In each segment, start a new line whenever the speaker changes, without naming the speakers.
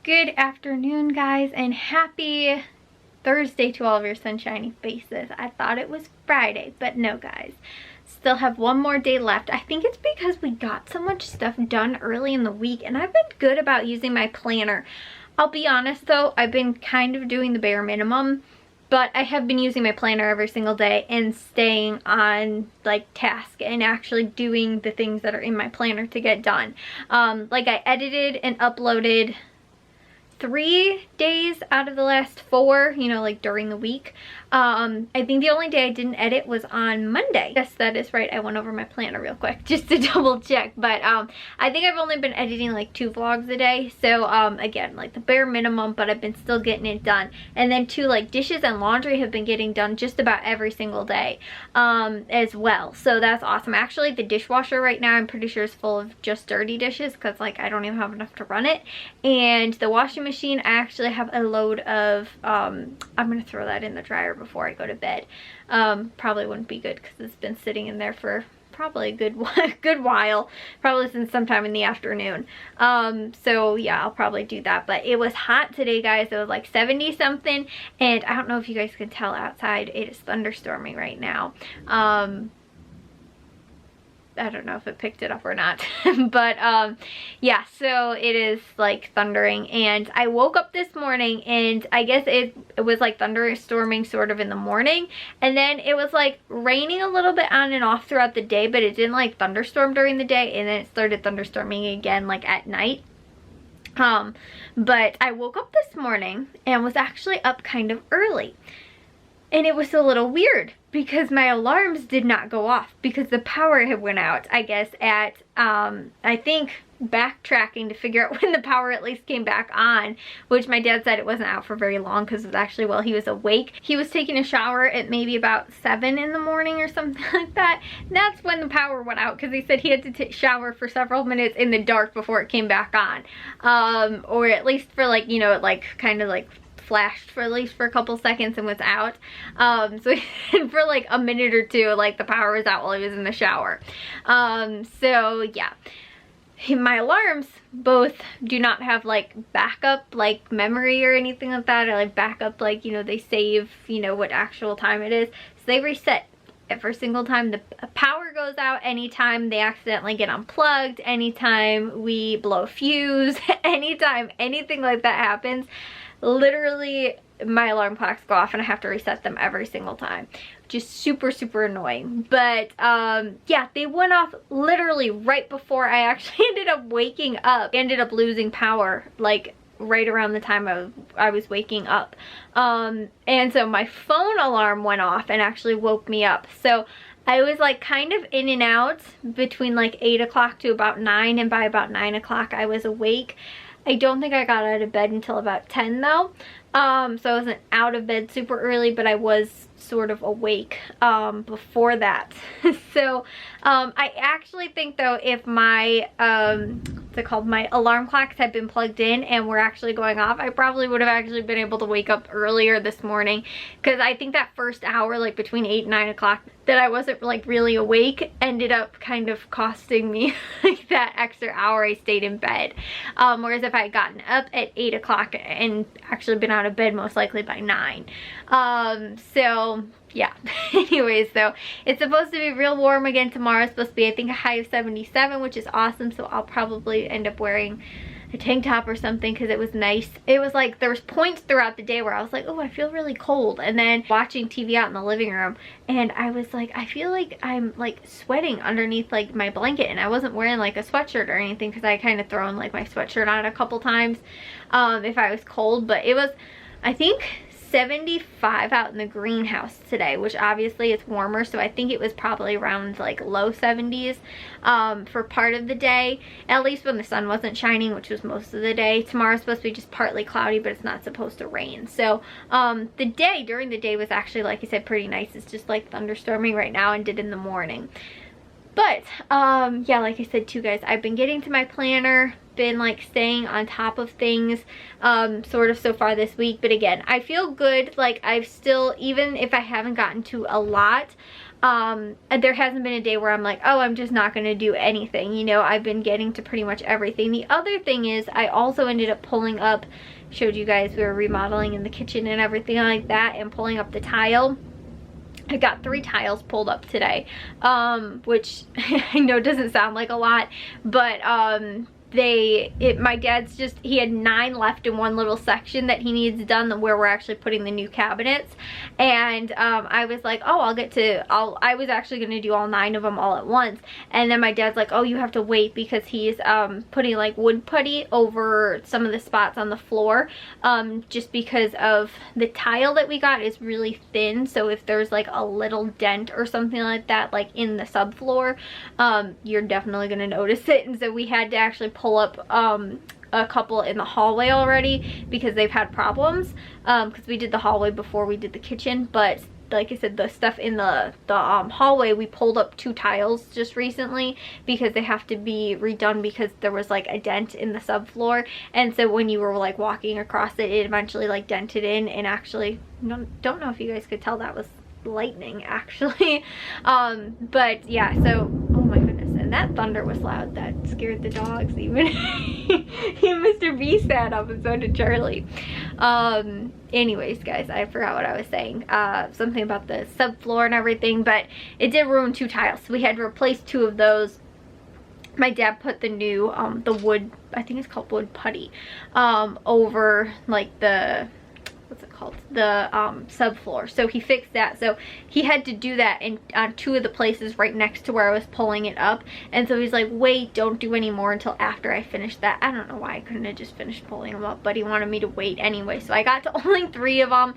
Good afternoon, guys, and happy Thursday to all of your sunshiny faces. I thought it was Friday, but no, guys. Still have one more day left. I think it's because we got so much stuff done early in the week, and I've been good about using my planner. I'll be honest though, I've been kind of doing the bare minimum, but I have been using my planner every single day and staying on like task and actually doing the things that are in my planner to get done. Like I edited and uploaded 3 days out of the last 4, you know, like during the week. I think the only day I didn't edit was on Monday. Yes, that is right. I went over my planner real quick just to double check, but I think I've only been editing like 2 vlogs a day. So again, like the bare minimum, but I've been still getting it done. And then 2, like dishes and laundry have been getting done just about every single day as well. So that's awesome. Actually, the dishwasher right now I'm pretty sure is full of just dirty dishes because like I don't even have enough to run it. And the washing machine, I actually have a load of I'm gonna throw that in the dryer before I go to bed. Probably wouldn't be good because it's been sitting in there for probably a good while, probably since sometime in the afternoon. So yeah, I'll probably do that. But it was hot today, guys. It was like 70 something, and I don't know if you guys can tell outside, it is thunderstorming right now. I don't know if it picked it up or not. But yeah, so it is like thundering, and I woke up this morning and I guess it was like thunderstorming sort of in the morning, and then it was like raining a little bit on and off throughout the day, but it didn't like thunderstorm during the day, and then it started thunderstorming again like at night. But I woke up this morning and was actually up kind of early. And it was a little weird because my alarms did not go off because the power had went out, I guess, at, I think, backtracking to figure out when the power at least came back on, which my dad said it wasn't out for very long because it was actually while he was awake. He was taking a shower at maybe about 7 in the morning or something like that. And that's when the power went out because he said he had to shower for several minutes in the dark before it came back on. Or at least for like, you know, it like kind of like flashed for at least for a couple seconds and was out. So for like a minute or two, like the power was out while he was in the shower. So yeah, my alarms both do not have like backup like memory or anything like that, or like backup like, you know, they save, you know, what actual time it is. So they reset every single time the power goes out, anytime they accidentally get unplugged, anytime we blow a fuse, anytime anything like that happens. Literally my alarm clocks go off and I have to reset them every single time, which is super annoying. But yeah, they went off literally right before I actually ended up waking up. Ended up losing power like right around the time I was waking up. And so my phone alarm went off and actually woke me up. So I was like kind of in and out between like 8 o'clock to about 9, and by about 9 o'clock I was awake. I don't think I got out of bed until about 10 though. So I wasn't out of bed super early, but I was sort of awake before that. So I actually think though, if my what's it called, my alarm clocks had been plugged in and were actually going off, I probably would have actually been able to wake up earlier this morning, because I think that first hour, like between 8 and 9 o'clock, that I wasn't like really awake ended up kind of costing me like that extra hour I stayed in bed. Whereas if I had gotten up at 8 o'clock and actually been out of bed most likely by 9. So yeah. Anyways, though, it's supposed to be real warm again tomorrow. It's supposed to be, I think, a high of 77, which is awesome. So I'll probably end up wearing a tank top or something because it was nice. It was like there was points throughout the day where I was like, oh, I feel really cold, and then watching TV out in the living room and I was like, I feel like I'm like sweating underneath like my blanket, and I wasn't wearing like a sweatshirt or anything because I kind of thrown like my sweatshirt on a couple times if I was cold. But it was, I think, 75 out in the greenhouse today, which obviously it's warmer, so I think it was probably around like low 70s for part of the day, at least when the sun wasn't shining, which was most of the day. Tomorrow's supposed to be just partly cloudy, but it's not supposed to rain. So during the day was actually, like I said, pretty nice. It's just like thunderstorming right now and did in the morning. But yeah, like I said too, guys, I've been getting to my planner, been like staying on top of things sort of so far this week. But again, I feel good. Like I've still, even if I haven't gotten to a lot, And there hasn't been a day where I'm like, oh, I'm just not going to do anything. You know, I've been getting to pretty much everything. The other thing is I also ended up pulling up, showed you guys we were remodeling in the kitchen and everything like that, and pulling up the tile. I got 3 tiles pulled up today, which I know doesn't sound like a lot, but my dad's just, he had 9 left in one little section that he needs done where we're actually putting the new cabinets. And I was like, oh, I was actually going to do all 9 of them all at once. And then my dad's like, oh, you have to wait because he's putting like wood putty over some of the spots on the floor, just because of the tile that we got is really thin. So if there's like a little dent or something like that, like in the subfloor, you're definitely going to notice it. And so we had to actually pull up a couple in the hallway already because they've had problems, because we did the hallway before we did the kitchen. But like I said, the stuff in the hallway, we pulled up 2 tiles just recently because they have to be redone because there was like a dent in the subfloor. And so when you were like walking across it, it eventually like dented in, and actually don't know if you guys could tell, that was lightning actually. But yeah, so oh my goodness, and that thunder was loud. That scared the dogs even. Mr. B sat up and so did Charlie. Anyways guys, I forgot what I was saying, something about the subfloor and everything, but it did ruin 2 tiles, so we had to replace 2 of those. My dad put the new the wood, I think it's called wood putty, over like the, what's it called, the subfloor. So he fixed that. So he had to do that on 2 of the places right next to where I was pulling it up. And so he's like, wait, don't do any more until after I finish that. I don't know why I couldn't have just finished pulling them up, but he wanted me to wait anyway. So I got to only 3 of them.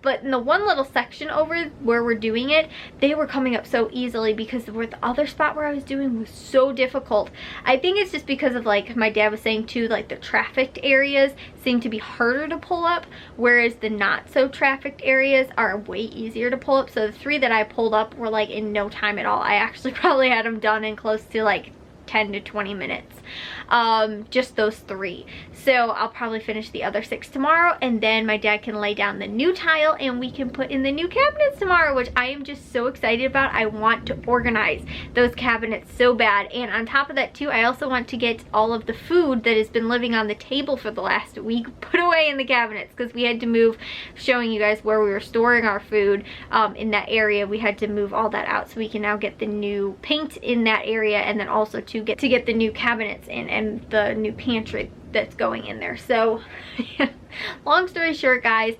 But in the one little section over where we're doing it, they were coming up so easily because the other spot where I was doing was so difficult. I think it's just because of, like my dad was saying too, like the trafficked areas seem to be harder to pull up, whereas the not so trafficked areas are way easier to pull up. So the 3 that I pulled up were like in no time at all. I actually probably had them done in close to like 10 to 20 minutes, just those 3. So I'll probably finish the other 6 tomorrow, and then my dad can lay down the new tile and we can put in the new cabinets tomorrow, which I am just so excited about. I want to organize those cabinets so bad. And on top of that too, I also want to get all of the food that has been living on the table for the last week put away in the cabinets, because we had to move, showing you guys where we were storing our food in that area. We had to move all that out so we can now get the new paint in that area, and then also to get the new cabinets in and the new pantry that's going in there. So long story short guys,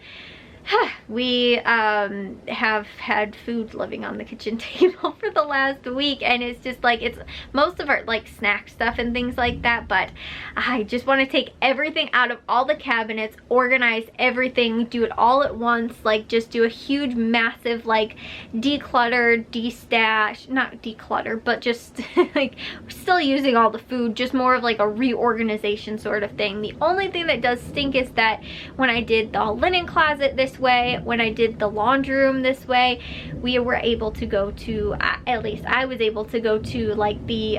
we have had food living on the kitchen table for the last week, and it's just like, it's most of our like snack stuff and things like that, but I just want to take everything out of all the cabinets, organize everything, do it all at once, like just do a huge massive like declutter, destash, not declutter, but just like still using all the food, just more of like a reorganization sort of thing. The only thing that does stink is that when I did the linen closet this way, when I did the laundry room this way, we were able to go to, at least I was able to go to like the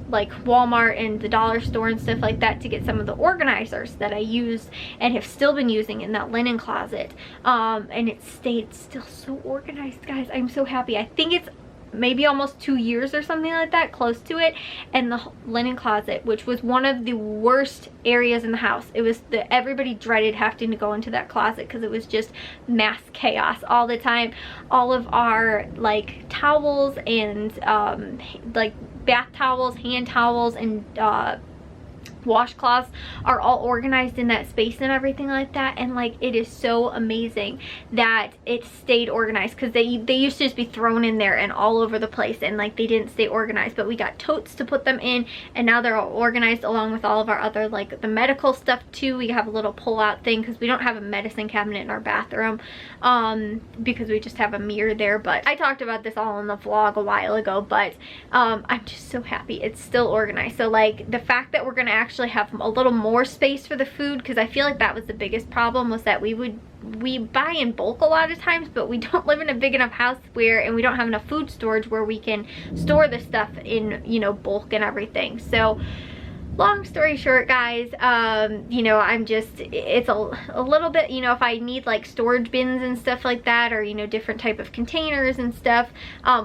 like Walmart and the dollar store and stuff like that to get some of the organizers that I used and have still been using in that linen closet, and it stayed still so organized guys. I'm so happy. I think it's maybe almost 2 years or something like that, close to it. And the linen closet, which was one of the worst areas in the house, it was everybody dreaded having to go into that closet because it was just mass chaos all the time. All of our like towels and like bath towels, hand towels, and washcloths are all organized in that space and everything like that. And like, it is so amazing that it stayed organized, because they used to just be thrown in there and all over the place, and like they didn't stay organized. But we got totes to put them in, and now they're all organized along with all of our other like the medical stuff too. We have a little pull out thing because we don't have a medicine cabinet in our bathroom, because we just have a mirror there. But I talked about this all in the vlog a while ago, but I'm just so happy it's still organized. So like the fact that we're gonna actually have a little more space for the food, because I feel like that was the biggest problem, was that we buy in bulk a lot of times, but we don't live in a big enough house and we don't have enough food storage where we can store the stuff in, you know, bulk and everything. So long story short, guys, you know, it's a little bit, you know, if I need like storage bins and stuff like that, or, you know, different type of containers and stuff,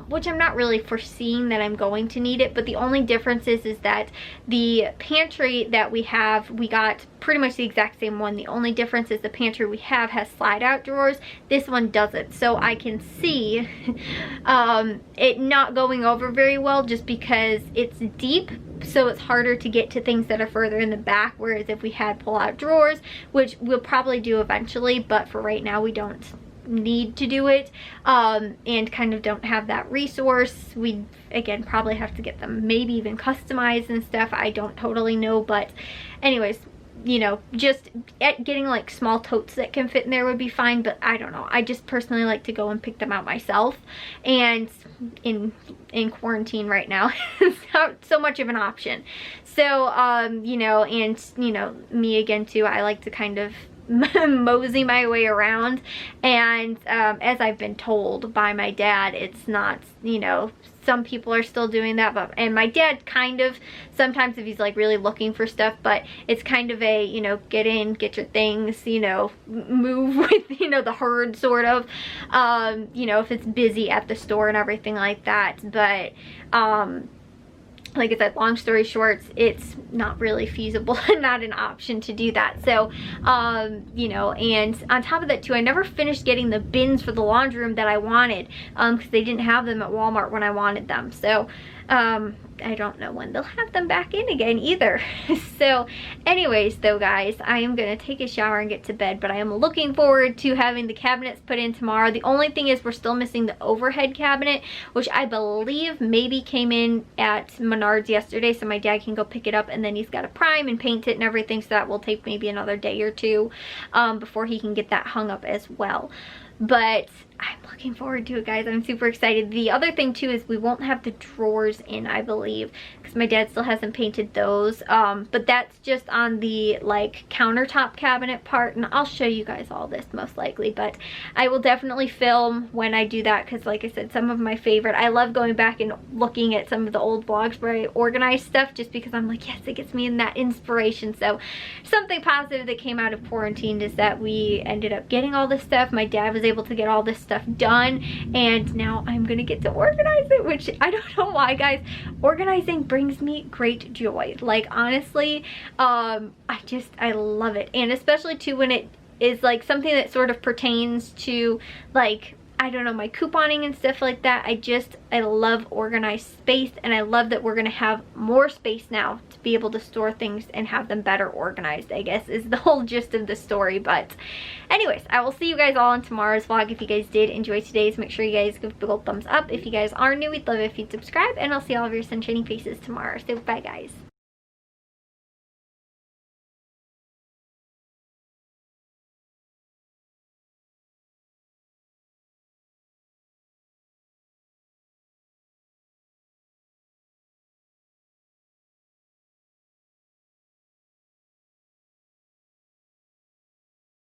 which I'm not really foreseeing that I'm going to need it, but the only difference is that the pantry that we have, we got pretty much the exact same one. The only difference is the pantry we have has slide out drawers. This one doesn't. So I can see it not going over very well just because it's deep, so it's harder to get to things that are further in the back, whereas if we had pull out drawers, which we'll probably do eventually, but for right now we don't need to do it, and kind of don't have that resource. We again probably have to get them maybe even customized and stuff. I don't totally know, but anyways, you know, just getting like small totes that can fit in there would be fine, but I don't know. I just personally like to go and pick them out myself, and in quarantine right now it's not so much of an option. So you know, and you know, me again too, I like to kind of mosey my way around, and as I've been told by my dad, it's not, you know, some people are still doing that, but, and my dad kind of, sometimes if he's like really looking for stuff, but it's kind of a, you know, get in, get your things, you know, move with, you know, the herd sort of, you know, if it's busy at the store and everything like that. But like I said, long story short, it's not really feasible and not an option to do that. So, you know, and on top of that too, I never finished getting the bins for the laundry room that I wanted, because they didn't have them at Walmart when I wanted them. So, I don't know when they'll have them back in again either. So anyways though, guys, I am gonna take a shower and get to bed, but I am looking forward to having the cabinets put in tomorrow. The only thing is we're still missing the overhead cabinet, which I believe maybe came in at Menards yesterday, so my dad can go pick it up, and then he's got to prime and paint it and everything, so that will take maybe another day or two before he can get that hung up as well. But I'm looking forward to it, guys. I'm super excited. The other thing too is we won't have the drawers in, I believe, because my dad still hasn't painted those, but that's just on the like countertop cabinet part, and I'll show you guys all this most likely, but I will definitely film when I do that, because like I said, some of my favorite, I love going back and looking at some of the old vlogs where I organize stuff, just because I'm like, yes, it gets me in that inspiration. So something positive that came out of quarantine is that we ended up getting all this stuff. My dad was able to get all this stuff done, and now I'm gonna get to organize it, which I don't know why, guys. Organizing brings me great joy. Like, honestly, I love it. And especially too when it is like something that sort of pertains to, like, I don't know, my couponing and stuff like that. I love organized space, and I love that we're gonna have more space now to be able to store things and have them better organized, I guess is the whole gist of the story. But anyways, I will see you guys all in tomorrow's vlog. If you guys did enjoy today's, make sure you guys give a big old thumbs up. If you guys are new, we'd love it if you'd subscribe, and I'll see all of your sunshiny faces tomorrow. So bye, guys.